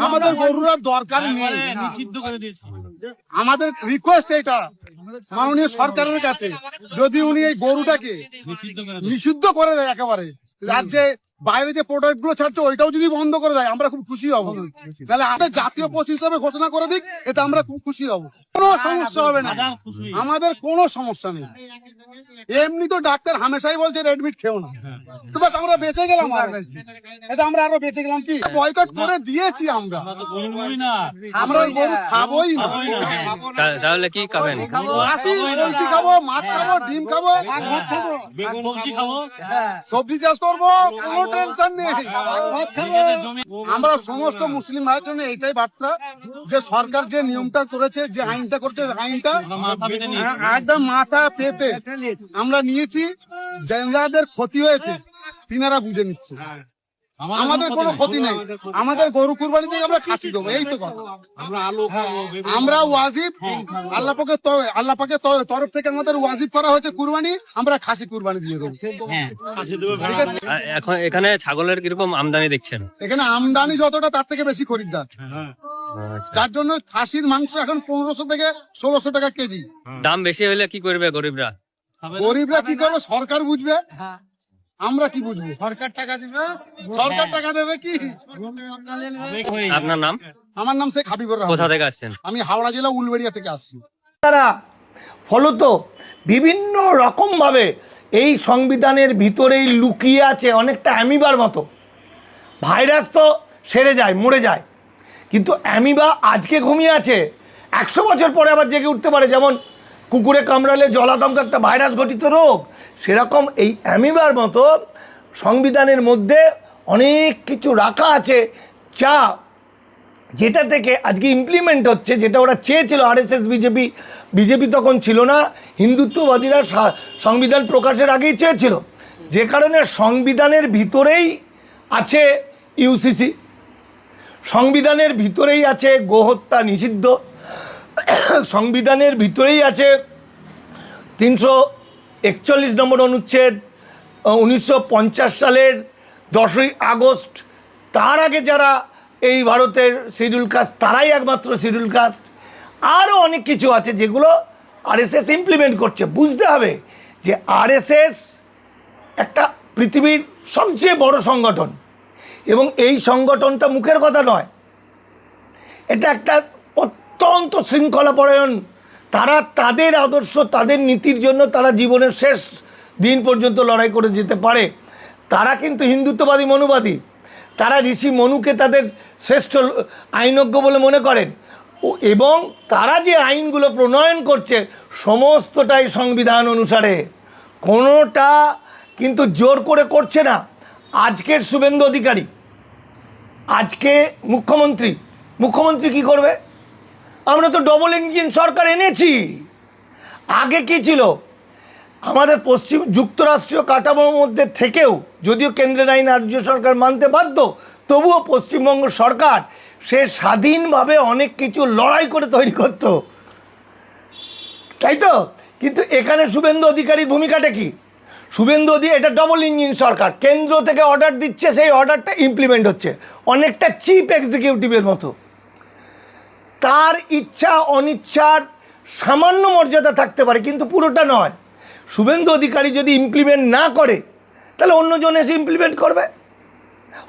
আমাদের গরুর দরকার নেই। আমাদের রিকোয়েস্ট এটা মাননীয় সরকারের কাছে, যদি উনি এই গরুটাকে নিষিদ্ধ করে দেয় একেবারে, আর যে বাইরে যে প্রোডাক্ট গুলো ছাড়ছে ওইটাও যদি বন্ধ করে দেয় আমরা খুব খুশি হব। তাহলে আমাদের জাতীয় পশু হিসাবে ঘোষণা করে দিক, এতে আমরা খুব খুশি হব। কোনো সমস্যা হবে না, আমাদের কোনো সমস্যা নেই। এমনি তো ডাক্তার হামেশাই বলছে রেড মিট খেও না, তো বাস আমরা বেঁচে গেলাম। এতে আমরা আরো বেঁচে গেলাম। কি বয়কট করে দিয়েছি আমরা, আমরা গরু খাবোই না। তাহলে কি খাবেন? পোলট্রি খাবো, মাছ খাবো, ডিম খাবো, সবজি চাষ করবো, কোনো টেনশন নেই। আমরা সমস্ত মুসলিম ভাইয়ের জন্য এইটাই বার্তা, যে সরকার যে নিয়মটা করেছে, যে আইনটা করছে, আইনটা একদম মাথা পেতে আমরা নিয়েছি। যাদের ক্ষতি হয়েছে তিনারা বুঝে নিচ্ছে, আমাদের কোনো ক্ষতি নেই। আমাদের গরু কুরবানি থেকে আমরা খাসি দেবো, এই তো কথা। আমরা ওয়াজিব, আল্লাহ পাকের তরফ থেকে আমাদের ওয়াজিব করা হয়েছে কুরবানি, আমরা খাসি কুরবানি দিয়ে দেবো। এখন এখানে ছাগলের কিরকম আমদানি দেখছেন? এখানে আমদানি যতটা তার থেকে বেশি খরিদ্দার, যার জন্য খাসির মাংস এখন 1500 থেকে 1600 টাকা কেজি। দাম বেশি হলে কি করবে গরিবরা? গরিবরা কি করবে? সরকার বুঝবে, আমরা কি বুঝবো? সরকার টাকা দিবে, সরকার টাকা দেবে কি? আপনার নাম? আমার নাম শেখ হাবিবুর রহমান। কোথা থেকে আসছেন? আমি হাওড়া জেলা উলবেড়িয়া থেকে আসছি। তারা ফলত বিভিন্ন রকমভাবে এই সংবিধানের ভিতরেই লুকিয়ে আছে অনেকটা অ্যামিবার মতো। ভাইরাস তো সেরে যায়, মরে যায়, কিন্তু অ্যামিবা আজকে ঘুমিয়ে আছে, 100 বছর পরে আবার জেগে উঠতে পারে। যেমন কুকুরে কামড়ালে জলাতঙ্ক একটা ভাইরাস ঘটিত রোগ, সেরকম এই অ্যামিবার মতো সংবিধানের মধ্যে অনেক কিছু রাখা আছে, যেটা থেকে আজকে ইমপ্লিমেন্ট হচ্ছে, যেটা ওরা চেয়েছিল। আরএসএস বিজেপি তখন ছিল না, হিন্দুত্ববাদীরা সংবিধান প্রকাশের আগেই চেয়েছিল, যে কারণে সংবিধানের ভিতরেই আছে ইউসিসি, সংবিধানের ভিতরেই আছে গোহত্যা নিষিদ্ধ, সংবিধানের ভিতরেই আছে 341 নম্বর অনুচ্ছেদ, 1950 সালের 10ই আগস্ট, তার আগে যারা এই ভারতের শিডিউল কাস্ট তারাই একমাত্র শিডিউল কাস্ট। আরও অনেক কিছু আছে যেগুলো আরএসএস ইমপ্লিমেন্ট করছে। বুঝতে হবে যে আরএসএস একটা পৃথিবীর সবচেয়ে বড় সংগঠন, এবং এই সংগঠনটা মুখের কথা নয়, এটা একটা অত্যন্ত শৃঙ্খলাপরায়ণ। তারা তাদের আদর্শ, তাদের নীতির জন্য তারা জীবনের শেষ দিন পর্যন্ত লড়াই করে যেতে পারে। তারা কিন্তু হিন্দুত্ববাদী মনুবাদী, তারা ঋষি মনুকে তাদের শ্রেষ্ঠ আইনজ্ঞ বলে মনে করেন, এবং তারা যে আইনগুলো প্রণয়ন করছে সমস্তটাই সংবিধান অনুসারে, কোনোটা কিন্তু জোর করে করছে না। আজকের শুভেন্দু অধিকারী, আজকে মুখ্যমন্ত্রী কি করবে? আমরা তো ডবল ইঞ্জিন সরকার এনেছি। আগে কি ছিল? আমাদের পশ্চিম যুক্তরাষ্ট্রীয় কাঠামোর মধ্যে থেকেও, যদিও কেন্দ্রের আইন রাজ্য সরকার মানতে বাধ্য, তবুও পশ্চিমবঙ্গ সরকার সে স্বাধীনভাবে অনেক কিছু লড়াই করে তৈরি করত, তাই তো? কিন্তু এখানে শুভেন্দু অধিকারীর ভূমিকাটা কি? শুভেন্দু অধিকারী, এটা ডবল ইঞ্জিন সরকার, কেন্দ্র থেকে অর্ডার দিচ্ছে, সেই অর্ডারটা ইমপ্লিমেন্ট হচ্ছে, অনেকটা চিফ এক্সিকিউটিভের মতো। তার ইচ্ছা অনিচ্ছার সামান্য মর্যাদা থাকতে পারে, কিন্তু পুরোটা নয়। শুভেন্দু অধিকারী যদি ইমপ্লিমেন্ট না করে, তাহলে অন্যজন এসে ইমপ্লিমেন্ট করবে,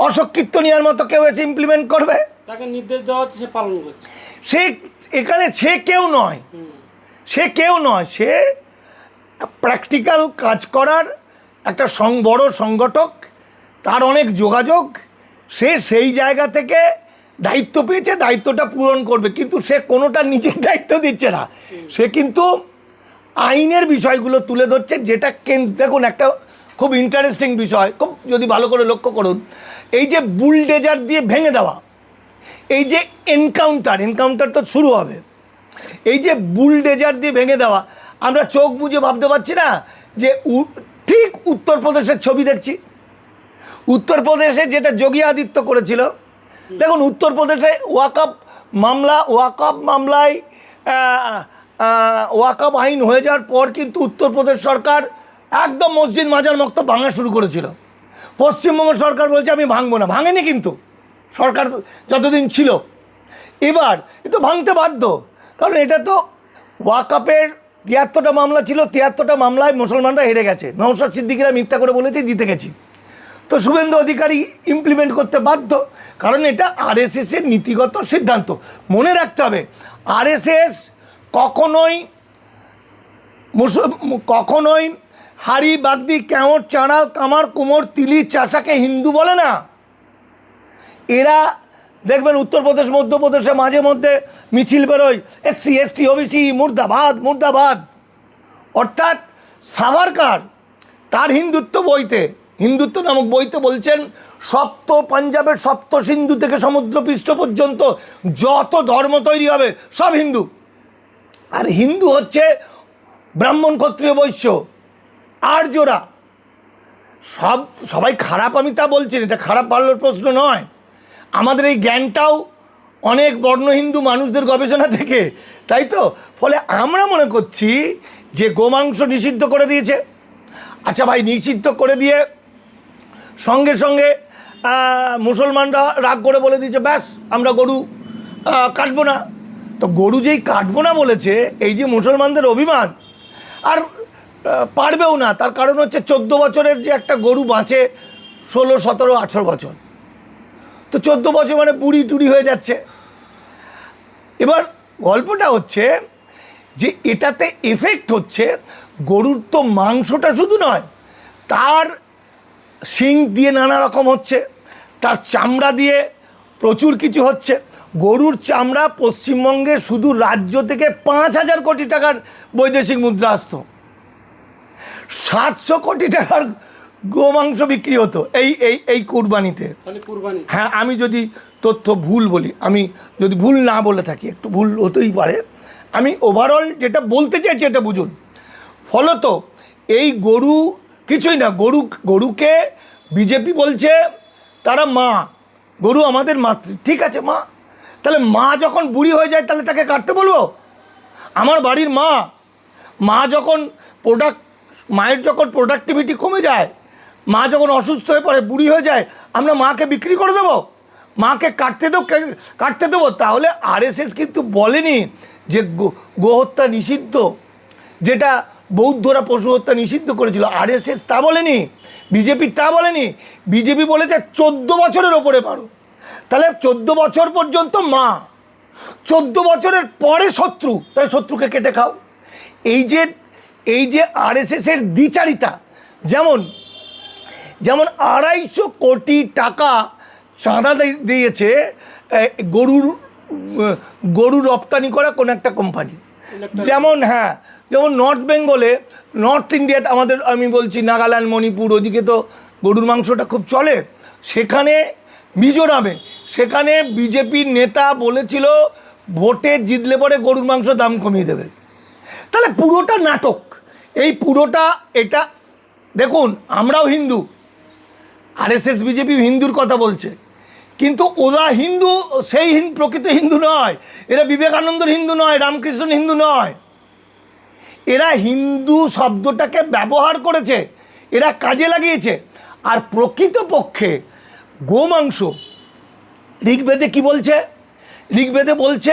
অশোক কীর্তনিয়ার মতো কেউ এসে ইমপ্লিমেন্ট করবে, তাকে নির্দেশ দেওয়া হচ্ছে, সে পালন করছে। সে এখানে সে কেউ নয়, সে প্র্যাকটিক্যাল কাজ করার একটা বড় সংগঠক, তার অনেক যোগাযোগ, সে সেই জায়গা থেকে দায়িত্ব পেয়েছে, দায়িত্বটা পূরণ করবে, কিন্তু সে কোনোটা নিজের দায়িত্ব দিচ্ছে না। সে কিন্তু আইনের বিষয়গুলো তুলে ধরছে, যেটা দেখুন একটা খুব ইন্টারেস্টিং বিষয়, খুব যদি ভালো করে লক্ষ্য করুন, এই যে বুলডেজার দিয়ে ভেঙে দেওয়া, এই যে এনকাউন্টার তো শুরু হবে, এই যে বুলডেজার দিয়ে ভেঙে দেওয়া, আমরা চোখ বুজে ভাবতে পারছি না যে ঠিক উত্তরপ্রদেশের ছবি দেখছি। উত্তরপ্রদেশে যেটা যোগী আদিত্য করেছিল, দেখুন উত্তরপ্রদেশে ওয়াকফ মামলায় ওয়াকফ আইন হয়ে যাওয়ার পর কিন্তু উত্তরপ্রদেশ সরকার একদম মসজিদ মাজার মক্তব ভাঙা শুরু করেছিল। পশ্চিমবঙ্গ সরকার বলছে আমি ভাঙবো না, ভাঙেনি, কিন্তু সরকার যতদিন ছিল। এবার এ তো ভাঙতে বাধ্য, কারণ এটা তো ওয়াকআপের ৭৩টা মামলা ছিল, ৭৩টা মামলায় মুসলমানরা হেরে গেছে, নওশাদ সিদ্দিকীরা মিথ্যা করে বলেছে জিতে গেছি। তো শুভেন্দু অধিকারী ইমপ্লিমেন্ট করতে বাধ্য, কারণ এটা আরএসএসের নীতিগত সিদ্ধান্ত। মনে রাখতে হবে, আরএসএস কখনোই হাড়ি বাগদি কেওট চাঁড়াল কামার কুমোর তিলি চাষাকে হিন্দু বলে না। এরা দেখবেন উত্তরপ্রদেশ মধ্যপ্রদেশে মাঝে মধ্যে মিছিল বেরোয়, SC ST OBC মুর্দাবাদ মুর্দাবাদ। অর্থাৎ সাভারকার তার হিন্দুত্ব নামক বইতে বলছেন সপ্ত পাঞ্জাবের সপ্ত সিন্ধু থেকে সমুদ্রপৃষ্ঠ পর্যন্ত যত ধর্ম তৈরি হবে সব হিন্দু। আর হিন্দু হচ্ছে ব্রাহ্মণ ক্ষত্রিয় বৈশ্য আর্যরা, সবাই খারাপ, আমি তা বলছি না, এটা খারাপ ভালোর প্রশ্ন নয়। আমাদের এই জ্ঞানটাও অনেক বর্ণ হিন্দু মানুষদের গবেষণা থেকে, তাই তো। ফলে আমরা মনে করছি যে গোমাংস নিষিদ্ধ করে দিয়েছে। আচ্ছা ভাই, নিষিদ্ধ করে দিয়ে সঙ্গে সঙ্গে মুসলমানরা রাগ করে বলে দিয়েছে ব্যাস আমরা গরু কাটবো না। তো গরু যেই কাটবো না বলেছে, এই যে মুসলমানদের অভিমান, আর পারবেও না, তার কারণ হচ্ছে 14 বছরের যে একটা গরু বাঁচে 16, 17, 18 বছর, তো 14 বছর মানে বুড়ি টুড়ি হয়ে যাচ্ছে। এবার গল্পটা হচ্ছে যে এটাতে এফেক্ট হচ্ছে গরুর তো মাংসটা শুধু নয়, তার শিং দিয়ে নানা রকম হচ্ছে, তার চামড়া দিয়ে প্রচুর কিছু হচ্ছে। গরুর চামড়া পশ্চিমবঙ্গে শুধু রাজ্য থেকে 5,000 কোটি টাকার বৈদেশিক মুদ্রা আসতো, 700 কোটি টাকার গোমাংস বিক্রি হতো এই কুরবানিতে। হ্যাঁ, আমি যদি তথ্য ভুল বলি, আমি যদি ভুল না বলে থাকি, একটু ভুল হতেই পারে, আমি ওভারঅল যেটা বলতে চাইছি এটা বুঝুন। ফলত এই গরু কিছুই না, গরুকে বিজেপি বলছে তারা মা, গরু আমাদের মাতৃ, ঠিক আছে মা, তাহলে মা যখন বুড়ি হয়ে যায় তাহলে তাকে কাটতে বলবো? আমার বাড়ির মা যখন মায়ের যখন প্রোডাক্টিভিটি কমে যায়, মা যখন অসুস্থ হয়ে পড়ে, বুড়ি হয়ে যায়, আমরা মাকে বিক্রি করে দেবো? মাকে কাটতে দেবো? তাহলে আরএসএস কিন্তু বলেনি যে গোহত্যা নিষিদ্ধ, যেটা বৌদ্ধরা পশু হত্যা নিষিদ্ধ করেছিল, আরএসএস তা বলেনি, বিজেপি তা বলেনি। বিজেপি বলেছে 14 বছরের ওপরে মারো। তাহলে 14 বছর পর্যন্ত মা, 14 বছরের পরে শত্রু, তাই শত্রুকে কেটে খাও। এই যে আরএসএসের দ্বিচারিতা, যেমন 250 কোটি টাকা চাঁদা দিয়েছে গরু রপ্তানি করা কোনো একটা কোম্পানি, যেমন নর্থ বেঙ্গলে, নর্থ ইন্ডিয়াতে, আমাদের আমি বলছি নাগাল্যান্ড, মণিপুর, ওদিকে তো গরুর মাংসটা খুব চলে। সেখানে মিজোরামে, সেখানে বিজেপির নেতা বলেছিল ভোটে জিতলে পরে গরুর মাংস দাম কমিয়ে দেবে। তাহলে পুরোটা নাটক, এই পুরোটা এটা দেখুন, আমরাও হিন্দু, আরএসএস বিজেপি হিন্দুর কথা বলছে, কিন্তু ওরা হিন্দু, সেই প্রকৃত হিন্দু নয়, এরা বিবেকানন্দর হিন্দু নয়, রামকৃষ্ণ হিন্দু নয়, এরা হিন্দু শব্দটাকে ব্যবহার করেছে, এরা কাজে লাগিয়েছে। আর প্রকৃতপক্ষে গোমাংস ঋগ্বেদে কি বলছে? ঋগ্বেদে বলছে